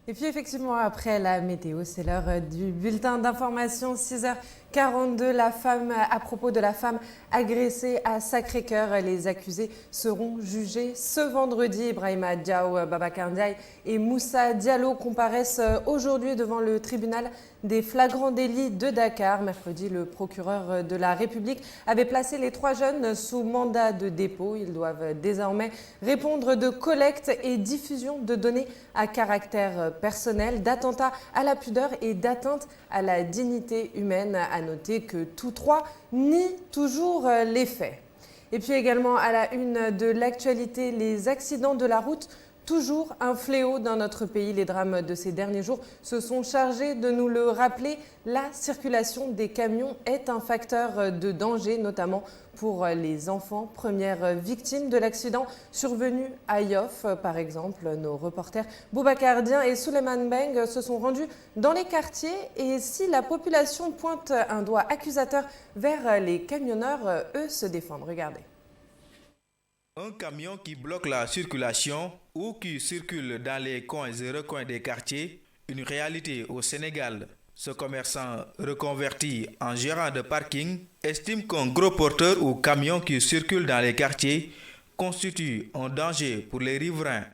Et puis effectivement, après la météo, c'est l'heure du bulletin d'information, 6h42. À propos de la femme agressée à Sacré-Cœur, les accusés seront jugés ce vendredi. Ibrahima Diaw, Babacar Ndiaye et Moussa Diallo comparaissent aujourd'hui devant le tribunal des flagrants délits de Dakar. Mercredi, le procureur de la République avait placé les 3 jeunes sous mandat de dépôt. Ils doivent désormais répondre de collecte et diffusion de données à caractère personnel, d'attentat à la pudeur et d'atteinte à la dignité humaine. À noter que tous 3 nient toujours les faits. Et puis également à la une de l'actualité, les accidents de la route. Toujours un fléau dans notre pays. Les drames de ces derniers jours se sont chargés de nous le rappeler. La circulation des camions est un facteur de danger, notamment pour les enfants. Première victime de l'accident survenu à Yoff, par exemple. Nos reporters Boubacar Dien et Souleymane Beng se sont rendus dans les quartiers. Et si la population pointe un doigt accusateur vers les camionneurs, eux se défendent. Regardez. Un camion qui bloque la circulation ou qui circule dans les coins et recoins des quartiers, une réalité au Sénégal. Ce commerçant reconverti en gérant de parking estime qu'un gros porteur ou camion qui circule dans les quartiers constitue un danger pour les riverains.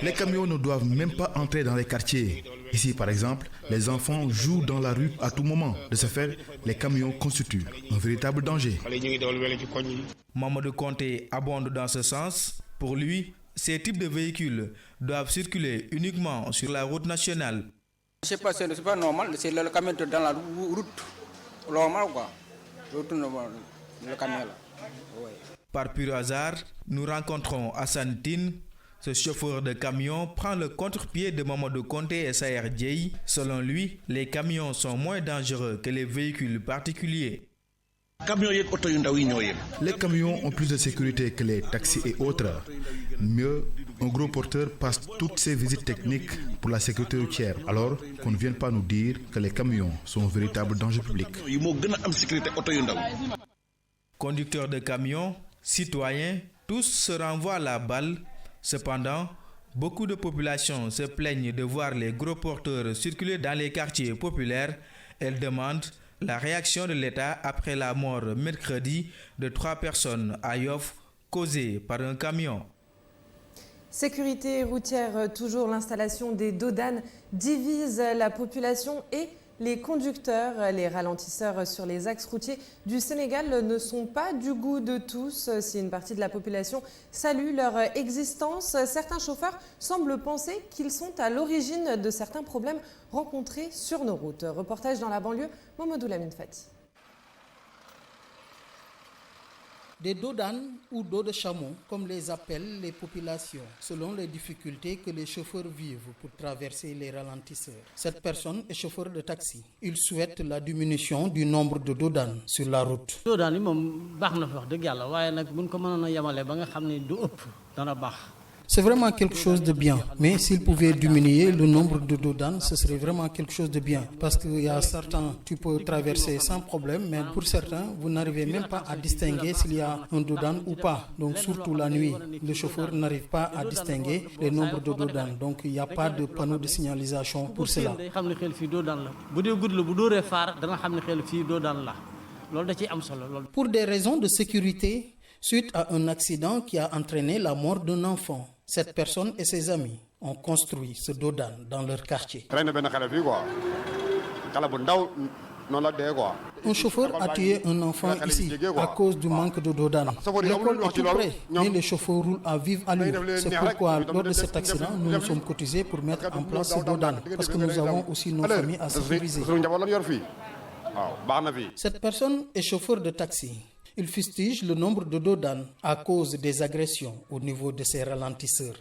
Les camions ne doivent même pas entrer dans les quartiers. Ici, par exemple, les enfants jouent dans la rue à tout moment. De ce fait, les camions constituent un véritable danger. Mamadou Conté abonde dans ce sens. Pour lui, ces types de véhicules doivent circuler uniquement sur la route nationale. C'est pas normal, c'est le camion dans la route. Normal quoi. Le camion là. Ouais. Par pur hasard, nous rencontrons Hassan Tine. Ce chauffeur de camion prend le contre-pied de Mamadou Conté et Saher Dieye. Selon lui, les camions sont moins dangereux que les véhicules particuliers. Les camions ont plus de sécurité que les taxis et autres. Mieux, un gros porteur passe toutes ses visites techniques pour la sécurité routière. Alors qu'on ne vienne pas nous dire que les camions sont un véritable danger public. Conducteurs de camions, citoyens, tous se renvoient la balle. Cependant, beaucoup de populations se plaignent de voir les gros porteurs circuler dans les quartiers populaires. Elles demandent la réaction de l'État après la mort mercredi de 3 personnes à Yoff causée par un camion. Sécurité routière, toujours l'installation des dodanes divise la population et les conducteurs. Les ralentisseurs sur les axes routiers du Sénégal ne sont pas du goût de tous. Si une partie de la population salue leur existence, certains chauffeurs semblent penser qu'ils sont à l'origine de certains problèmes rencontrés sur nos routes. Reportage dans la banlieue, Mamadou Lamine Fati. Des dodanes ou dos de chameau, comme les appellent les populations, selon les difficultés que les chauffeurs vivent pour traverser les ralentisseurs. Cette personne est chauffeur de taxi. Il souhaite la diminution du nombre de dodanes sur la route. C'est vraiment quelque chose de bien, mais s'il pouvait diminuer le nombre de dodanes, ce serait vraiment quelque chose de bien. Parce qu'il y a certains, tu peux traverser sans problème, mais pour certains, vous n'arrivez même pas à distinguer s'il y a un dodane ou pas. Donc surtout la nuit, le chauffeur n'arrive pas à distinguer les nombres de dodanes. Donc il n'y a pas de panneau de signalisation pour cela. Pour des raisons de sécurité, suite à un accident qui a entraîné la mort d'un enfant, cette personne et ses amis ont construit ce dodane dans leur quartier. Un chauffeur a tué un enfant ici à cause du manque de dodane. L'école est tout près, mais les chauffeurs roulent à vive allure. C'est pourquoi, lors de cet accident, nous nous sommes cotisés pour mettre en place ce dodane, parce que nous avons aussi nos familles à sécuriser. Cette personne est chauffeur de taxi. Il fustige le nombre de dodanes à cause des agressions au niveau de ces ralentisseurs.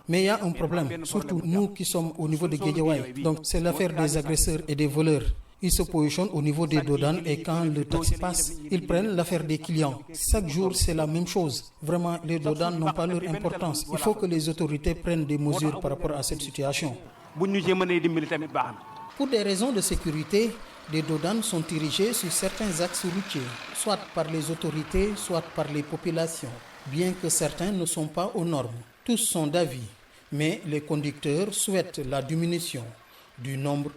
Mais il y a un problème, surtout nous qui sommes au niveau de Guédiawaye. Donc c'est l'affaire des agresseurs et des voleurs. Ils se positionnent au niveau des dodanes et quand le taxi passe, ils prennent l'affaire des clients. Chaque jour, c'est la même chose. Vraiment, les dodanes n'ont pas leur importance. Il faut que les autorités prennent des mesures par rapport à cette situation. Pour des raisons de sécurité, des dodanes sont érigés sur certains axes routiers, soit par les autorités, soit par les populations, bien que certains ne sont pas aux normes. Tous sont d'avis, mais les conducteurs souhaitent la diminution du nombre.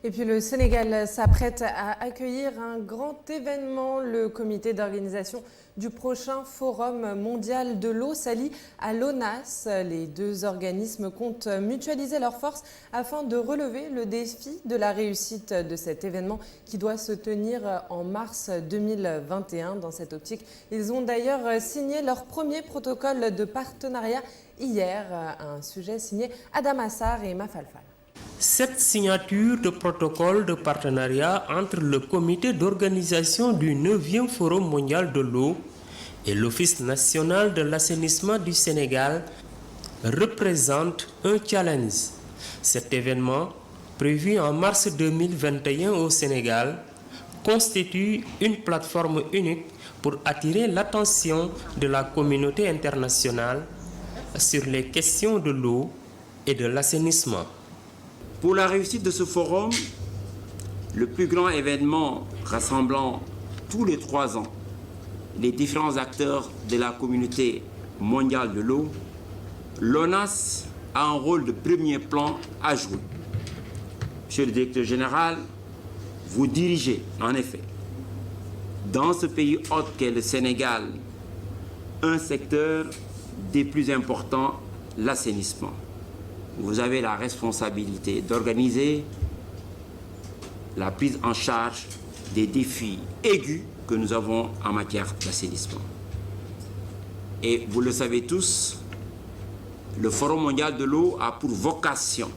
Et puis le Sénégal s'apprête à accueillir un grand événement. Le comité d'organisation du prochain Forum mondial de l'eau s'allie à l'ONAS. Les deux organismes comptent mutualiser leurs forces afin de relever le défi de la réussite de cet événement qui doit se tenir en mars 2021. Dans cette optique, ils ont d'ailleurs signé leur premier protocole de partenariat hier. Un sujet signé Adam Assar et Emma Falfal. Cette signature de protocole de partenariat entre le comité d'organisation du 9e Forum mondial de l'eau et l'Office national de l'assainissement du Sénégal représente un challenge. Cet événement, prévu en mars 2021 au Sénégal, constitue une plateforme unique pour attirer l'attention de la communauté internationale sur les questions de l'eau et de l'assainissement. Pour la réussite de ce forum, le plus grand événement rassemblant tous les 3 ans les différents acteurs de la communauté mondiale de l'eau, l'ONAS a un rôle de premier plan à jouer. Monsieur le directeur général, vous dirigez en effet, dans ce pays hôte qu'est le Sénégal, un secteur des plus importants, l'assainissement. Vous avez la responsabilité d'organiser la prise en charge des défis aigus que nous avons en matière d'assainissement. Et vous le savez tous, le Forum mondial de l'eau a pour vocation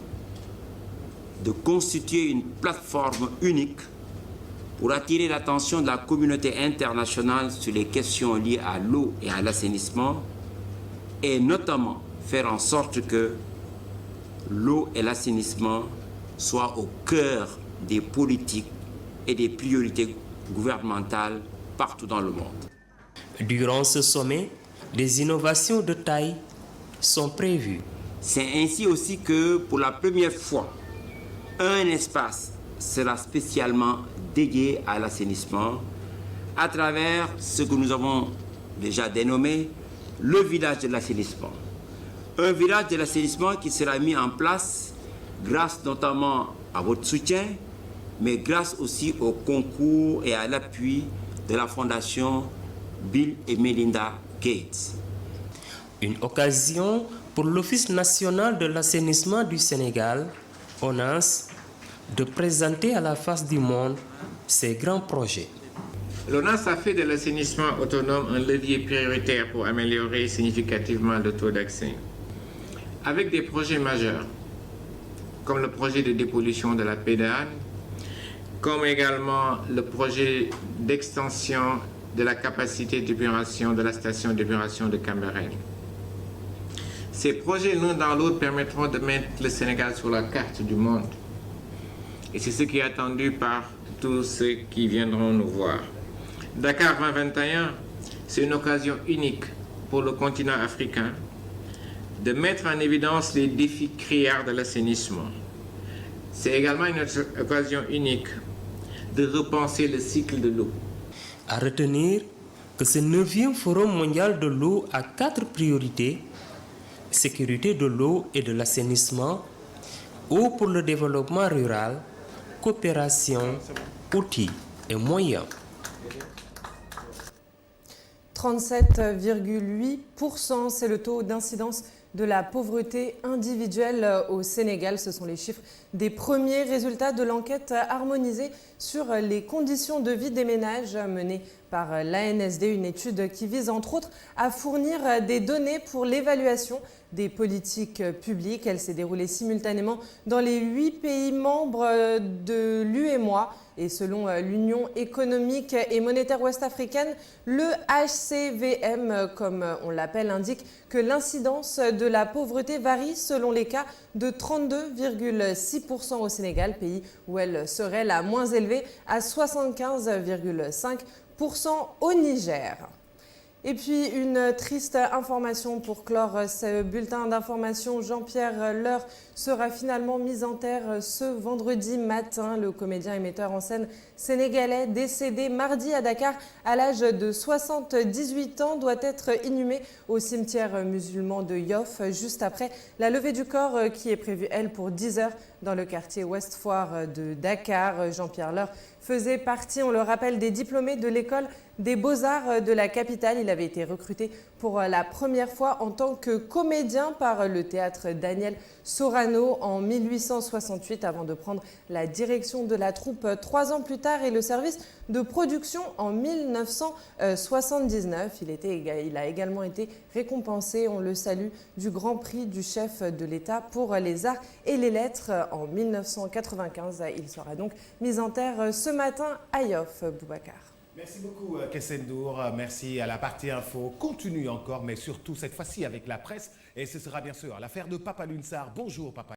de constituer une plateforme unique pour attirer l'attention de la communauté internationale sur les questions liées à l'eau et à l'assainissement, et notamment faire en sorte que l'eau et l'assainissement soient au cœur des politiques et des priorités gouvernementales partout dans le monde. Durant ce sommet, des innovations de taille sont prévues. C'est ainsi aussi que, pour la première fois, un espace sera spécialement dédié à l'assainissement à travers ce que nous avons déjà dénommé le village de l'assainissement. Un village de l'assainissement qui sera mis en place grâce notamment à votre soutien, mais grâce aussi au concours et à l'appui de la Fondation Bill et Melinda Gates. Une occasion pour l'Office national de l'assainissement du Sénégal, ONAS, de présenter à la face du monde ses grands projets. L'ONAS a fait de l'assainissement autonome un levier prioritaire pour améliorer significativement le taux d'accès. Avec des projets majeurs, comme le projet de dépollution de la Pédane, comme également le projet d'extension de la capacité d'épuration de la station d'épuration de Cambérène. Ces projets, l'un dans l'autre, permettront de mettre le Sénégal sur la carte du monde. Et c'est ce qui est attendu par tous ceux qui viendront nous voir. Dakar 2021, c'est une occasion unique pour le continent africain de mettre en évidence les défis criards de l'assainissement. C'est également une occasion unique de repenser le cycle de l'eau. À retenir que ce 9e Forum mondial de l'eau a 4 priorités: sécurité de l'eau et de l'assainissement, eau pour le développement rural, coopération, outils et moyens. 37,8%, c'est le taux d'incidence de la pauvreté individuelle au Sénégal. Ce sont les chiffres des premiers résultats de l'enquête harmonisée sur les conditions de vie des ménages menée par l'ANSD, une étude qui vise entre autres à fournir des données pour l'évaluation des politiques publiques. Elle s'est déroulée simultanément dans les 8 pays membres de l'UEMOA. Et selon l'Union économique et monétaire ouest-africaine, le HCVM, comme on l'appelle, indique que l'incidence de la pauvreté varie selon les cas de 32,6% au Sénégal, pays où elle serait la moins élevée, à 75,5% au Niger. Et puis une triste information pour clore ce bulletin d'information. Jean-Pierre Leur sera finalement mis en terre ce vendredi matin. Le comédien et metteur en scène sénégalais décédé mardi à Dakar à l'âge de 78 ans doit être inhumé au cimetière musulman de Yoff juste après la levée du corps qui est prévue, elle, pour 10 heures dans le quartier Ouest Foire de Dakar. Jean-Pierre Leur faisait partie, on le rappelle, des diplômés de l'école des Beaux-Arts de la capitale. Il avait été recruté pour la première fois en tant que comédien par le théâtre Daniel Sorano en 1868 avant de prendre la direction de la troupe 3 ans plus tard et le service de production en 1979. Il a également été récompensé, on le salue, du Grand Prix du chef de l'État pour les arts et les lettres en 1995. Il sera donc mis en terre ce matin à Yoff, Boubacar. Merci beaucoup, Kessendour. Merci à la partie info. Continue encore, mais surtout cette fois-ci avec la presse. Et ce sera bien sûr l'affaire de Papa Lunsar. Bonjour, Papa.